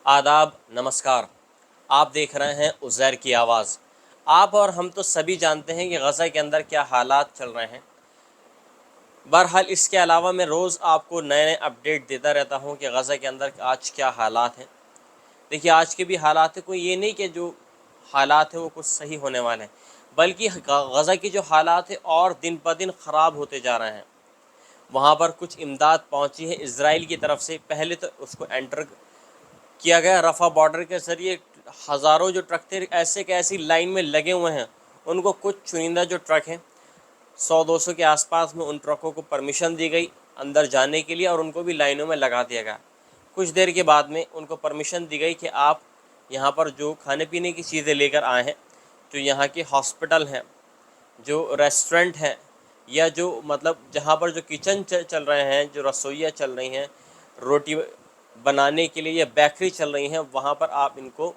आदाब नमस्कार। आप देख रहे हैं उज़ैर की आवाज़। आप और हम तो सभी जानते हैं कि गज़ा के अंदर क्या हालात चल रहे हैं। बहरहाल इसके अलावा मैं रोज़ आपको नए नए अपडेट देता रहता हूं कि गज़ा के अंदर आज क्या हालात हैं। देखिए आज के भी हालात है, कोई ये नहीं कि जो हालात है वो कुछ सही होने वाले हैं, बल्कि गज़ा की जो हालात है और दिन ब दिन ख़राब होते जा रहे हैं। वहाँ पर कुछ इमदाद पहुँची है इज़राइल की तरफ से। पहले तो उसको एंटर किया गया रफ़ा बॉर्डर के ज़रिए। हज़ारों जो ट्रक थे ऐसे के ऐसी लाइन में लगे हुए हैं। उनको कुछ चुनिंदा जो ट्रक हैं 100-200 के आसपास में, उन ट्रकों को परमिशन दी गई अंदर जाने के लिए और उनको भी लाइनों में लगा दिया गया। कुछ देर के बाद में उनको परमिशन दी गई कि आप यहाँ पर जो खाने पीने की चीज़ें लेकर आए हैं, जो यहाँ के हॉस्पिटल हैं, जो रेस्टोरेंट हैं, या जो मतलब जहाँ पर जो किचन चल रहे हैं, जो रसोइयाँ चल रही हैं रोटी बनाने के लिए, या बेकरी चल रही हैं, वहाँ पर आप इनको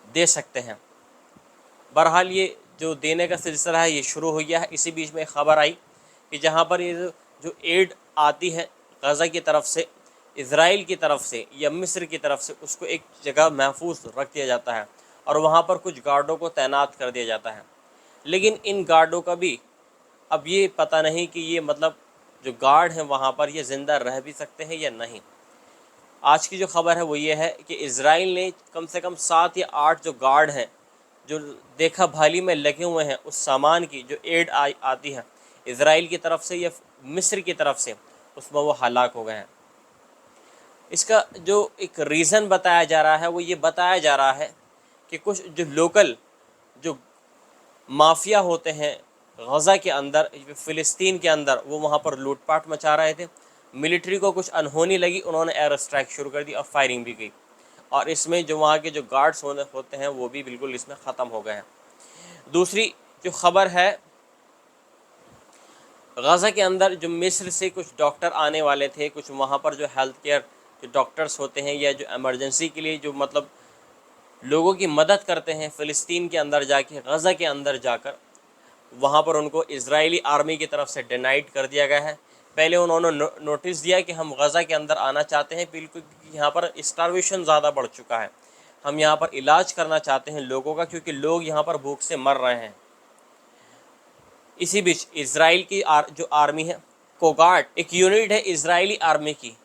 दे सकते हैं। बहरहाल ये जो देने का सिलसिला है ये शुरू हो गया है। इसी बीच में ख़बर आई कि जहाँ पर ये जो एड आती है गज़ा की तरफ से, इज़राइल की तरफ से या मिस्र की तरफ से, उसको एक जगह महफूज रख दिया जाता है और वहाँ पर कुछ गार्डों को तैनात कर दिया जाता है। लेकिन इन गार्डों का भी अब ये पता नहीं कि ये मतलब जो गार्ड हैं वहाँ पर ये ज़िंदा रह भी सकते हैं या नहीं। आज की जो ख़बर है वो ये है कि इज़राइल ने कम से कम 7 या 8 जो गार्ड हैं जो देखा भाली में लगे हुए हैं उस सामान की जो एड आती है इज़राइल की तरफ से या मिस्र की तरफ से, उसमें वो हलाक हो गए हैं। इसका जो एक रीज़न बताया जा रहा है वो ये बताया जा रहा है कि कुछ जो लोकल जो माफिया होते हैं गज़ा के अंदर, फ़िलिस्तीन के अंदर, वो वहाँ पर लूटपाट मचा रहे थे। मिलिट्री को कुछ अनहोनी लगी, उन्होंने एयर स्ट्राइक शुरू कर दी और फायरिंग भी की, और इसमें जो वहाँ के जो गार्ड्स होते हैं वो भी बिल्कुल इसमें ख़त्म हो गए हैं। दूसरी जो ख़बर है, गज़ा के अंदर जो मिस्र से कुछ डॉक्टर आने वाले थे, कुछ वहाँ पर जो हेल्थ केयर जो डॉक्टर्स होते हैं या जो एमरजेंसी के लिए जो मतलब लोगों की मदद करते हैं फ़िलिस्तीन के अंदर जाके, गज़ा के अंदर जाकर, वहाँ पर उनको इज़राइली आर्मी की तरफ से डिनाइड कर दिया गया है। पहले उन्होंने नोटिस दिया कि हम गज़ा के अंदर आना चाहते हैं, बिल्कुल यहाँ पर स्टारवेशन ज़्यादा बढ़ चुका है, हम यहाँ पर इलाज करना चाहते हैं लोगों का, क्योंकि लोग यहाँ पर भूख से मर रहे हैं। इसी बीच इज़राइल की जो आर्मी है, कोगार्ड एक यूनिट है इज़राइली आर्मी की,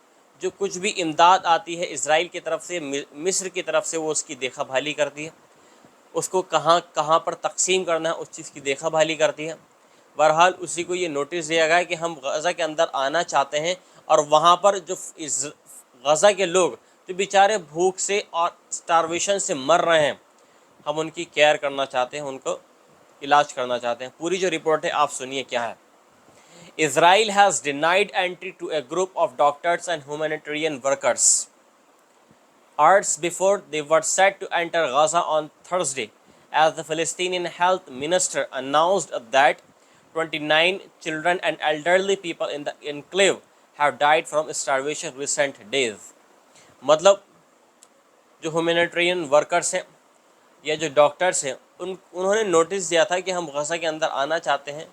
जो कुछ भी इमदाद आती है इज़राइल की तरफ से, मिस्र की तरफ से, वो उसकी देखा भाली करती है, उसको कहाँ कहाँ पर तकसीम करना है उस चीज़ की देखा भाली करती है। बहरहाल उसी को ये नोटिस दिया गया है कि हम गज़ा के अंदर आना चाहते हैं और वहाँ पर जो गज़ा के लोग जो बेचारे भूख से और स्टारवेशन से मर रहे हैं, हम उनकी केयर करना चाहते हैं, उनको इलाज करना चाहते हैं। पूरी जो रिपोर्ट है आप सुनिए क्या है। Israel has denied entry to a group of doctors and humanitarian workers hours before they were set to enter Gaza on Thursday, as the Palestinian health minister announced that 29 children and elderly people in the enclave have died from starvation recent days. मतलब जो humanitarian workers हैं या जो doctors हैं, उन्होंने notice दिया था कि हम गज़ा के अंदर आना चाहते हैं,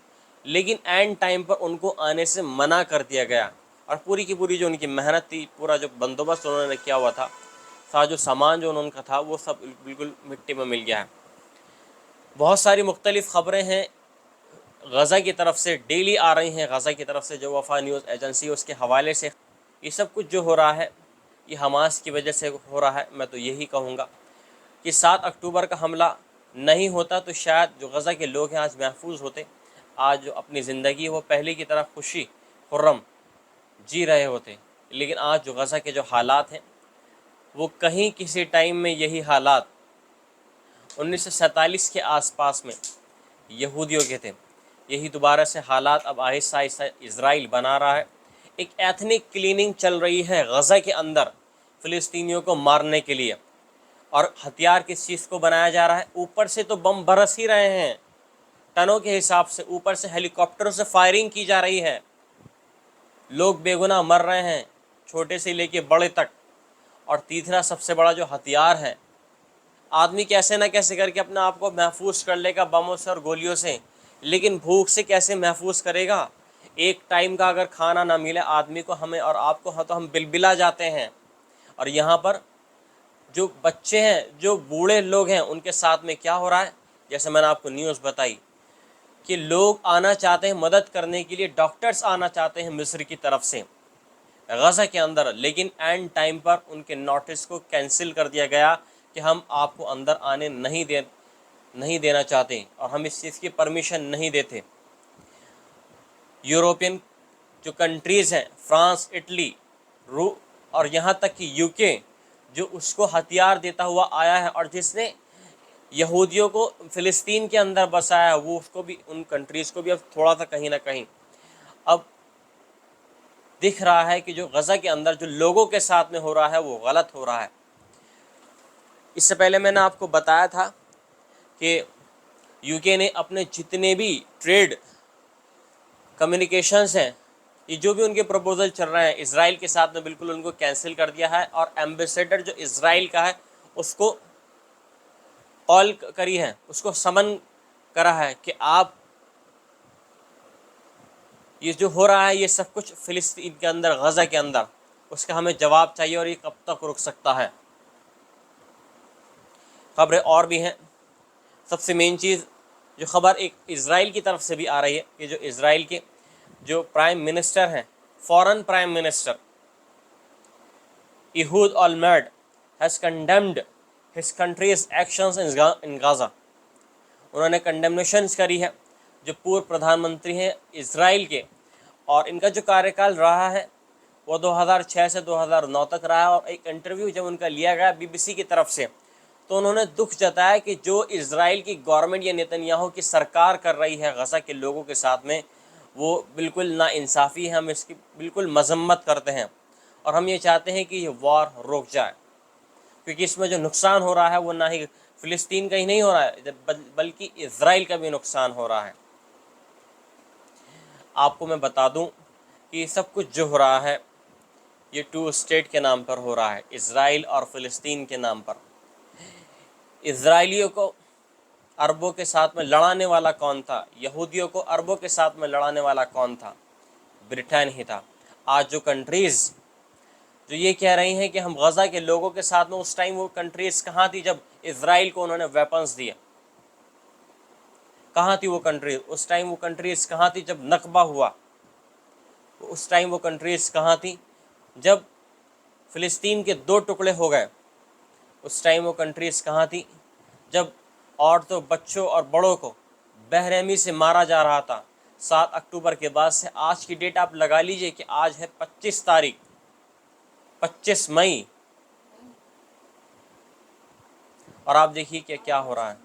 लेकिन एंड टाइम पर उनको आने से मना कर दिया गया और पूरी की पूरी जो उनकी मेहनत थी, पूरा जो बंदोबस्त उन्होंने किया हुआ था, साजो सामान जो उनका था, वो सब बिल्कुल मिट्टी में मिल गया है। बहुत सारी मुख्तलिफ़ ख़बरें हैं गज़ा की तरफ से डेली आ रही हैं। गज़ा की तरफ से जो वफ़ा न्यूज़ एजेंसी, उसके हवाले से ये सब कुछ जो हो रहा है ये हमास की वजह से हो रहा है। मैं तो यही कहूँगा कि 7 अक्टूबर का हमला नहीं होता तो शायद जो गज़ा के लोग हैं आज महफूज होते, आज जो अपनी ज़िंदगी वो पहले की तरह खुशी खुर्रम जी रहे होते। लेकिन आज जो गज़ा के जो हालात हैं वो कहीं किसी टाइम में यही हालात 1947 के आसपास में यहूदियों के थे, यही दोबारा से हालात अब आहिस्ता आहिस्ता इज़राइल बना रहा है। एक एथनिक क्लीनिंग चल रही है गज़ा के अंदर फ़िलिस्तीनियों को मारने के लिए, और हथियार किस चीज़ को बनाया जा रहा है? ऊपर से तो बम बरस ही रहे हैं टनों के हिसाब से, ऊपर से हेलीकॉप्टरों से फायरिंग की जा रही है, लोग बेगुनाह मर रहे हैं, छोटे से लेके बड़े तक। और तीसरा सबसे बड़ा जो हथियार है, आदमी कैसे ना कैसे करके अपने आप को महफूज कर लेगा बमों से और गोलियों से, लेकिन भूख से कैसे महफूज करेगा? एक टाइम का अगर खाना ना मिले आदमी को, हमें और आपको, हाँ, तो हम बिलबिला जाते हैं। और यहाँ पर جو بچے ہیں، جو بوڑھے لوگ ہیں، ان کے ساتھ میں کیا ہو رہا ہے؟ جیسے میں نے آپ کو نیوز بتائی کہ لوگ آنا چاہتے ہیں مدد کرنے کے لیے، ڈاکٹرز آنا چاہتے ہیں مصر کی طرف سے غزہ کے اندر، لیکن اینڈ ٹائم پر ان کے نوٹس کو کینسل کر دیا گیا کہ ہم آپ کو اندر آنے نہیں دینا چاہتے، اور ہم اس چیز کی پرمیشن نہیں دیتے۔ یوروپین جو کنٹریز ہیں، فرانس، اٹلی، اور یہاں تک کہ یو کے، جو اس کو ہتھیار دیتا ہوا آیا ہے اور جس نے یہودیوں کو فلسطین کے اندر بسایا ہے، وہ اس کو بھی، ان کنٹریز کو بھی اب تھوڑا سا کہیں نہ کہیں اب دکھ رہا ہے کہ جو غزہ کے اندر جو لوگوں کے ساتھ میں ہو رہا ہے وہ غلط ہو رہا ہے۔ اس سے پہلے میں نے آپ کو بتایا تھا کہ یو کے نے اپنے جتنے بھی ٹریڈ کمیونیکیشنز ہیں، یہ جو بھی ان کے پروپوزل چل رہے ہیں اسرائیل کے ساتھ میں، بالکل ان کو کینسل کر دیا ہے، اور ایمبیسیڈر جو اسرائیل کا ہے اس کو کال کری ہے، اس کو سمن کرا ہے کہ آپ یہ جو ہو رہا ہے یہ سب کچھ فلسطین کے اندر، غزہ کے اندر، اس کا ہمیں جواب چاہیے، اور یہ کب تک رک سکتا ہے۔ خبریں اور بھی ہیں، سب سے مین چیز جو خبر ایک اسرائیل کی طرف سے بھی آ رہی ہے کہ جو اسرائیل کے جو پرائم منسٹر ہیں، former prime minister Ehud Olmert has condemned his country's actions in Gaza. انہوں نے کنڈیمنیشنز کری ہے جو پورو پردھان منتری ہیں اسرائیل کے، اور ان کا جو کاریہ کال رہا ہے وہ 2006 سے 2009 تک رہا ہے، اور ایک انٹرویو جب ان کا لیا گیا BBC کی طرف سے تو انہوں نے دکھ جتایا کہ جو اسرائیل کی گورنمنٹ یا نیتنیاہو کی سرکار کر رہی ہے غزہ کے لوگوں کے ساتھ میں، وہ بالکل ناانصافی ہے، ہم اس کی بالکل مذمت کرتے ہیں، اور ہم یہ چاہتے ہیں کہ یہ وار رک جائے، کیونکہ اس میں جو نقصان ہو رہا ہے وہ نہ ہی فلسطین کا ہی نہیں ہو رہا ہے بلکہ اسرائیل کا بھی نقصان ہو رہا ہے۔ آپ کو میں بتا دوں کہ یہ سب کچھ جو ہو رہا ہے یہ 2 اسٹیٹ کے نام پر ہو رہا ہے، اسرائیل اور فلسطین کے نام پر۔ اسرائیلیوں کو عربوں کے ساتھ میں لڑانے والا کون تھا؟ یہودیوں کو عربوں کے ساتھ میں لڑانے والا کون تھا؟ برٹین ہی تھا۔ آج جو کنٹریز جو یہ کہہ رہی ہیں کہ ہم غزہ کے لوگوں کے ساتھ میں، اس ٹائم وہ کنٹریز کہاں تھی جب اسرائیل کو انہوں نے ویپنز دیے؟ کہاں تھی وہ کنٹریز اس ٹائم؟ وہ کنٹریز کہاں تھی جب نکبہ ہوا؟ اس ٹائم وہ کنٹریز کہاں تھی جب فلسطین کے 2 ٹکڑے ہو گئے؟ اس ٹائم وہ کنٹریز کہاں تھی جب عورتوں، بچوں اور بڑوں کو بے رحمی سے مارا جا رہا تھا؟ 7 اکتوبر کے بعد سے آج کی ڈیٹ آپ لگا لیجئے کہ آج ہے 25 تاریخ، 25 مئی، اور آپ دیکھیے کہ کیا ہو رہا ہے۔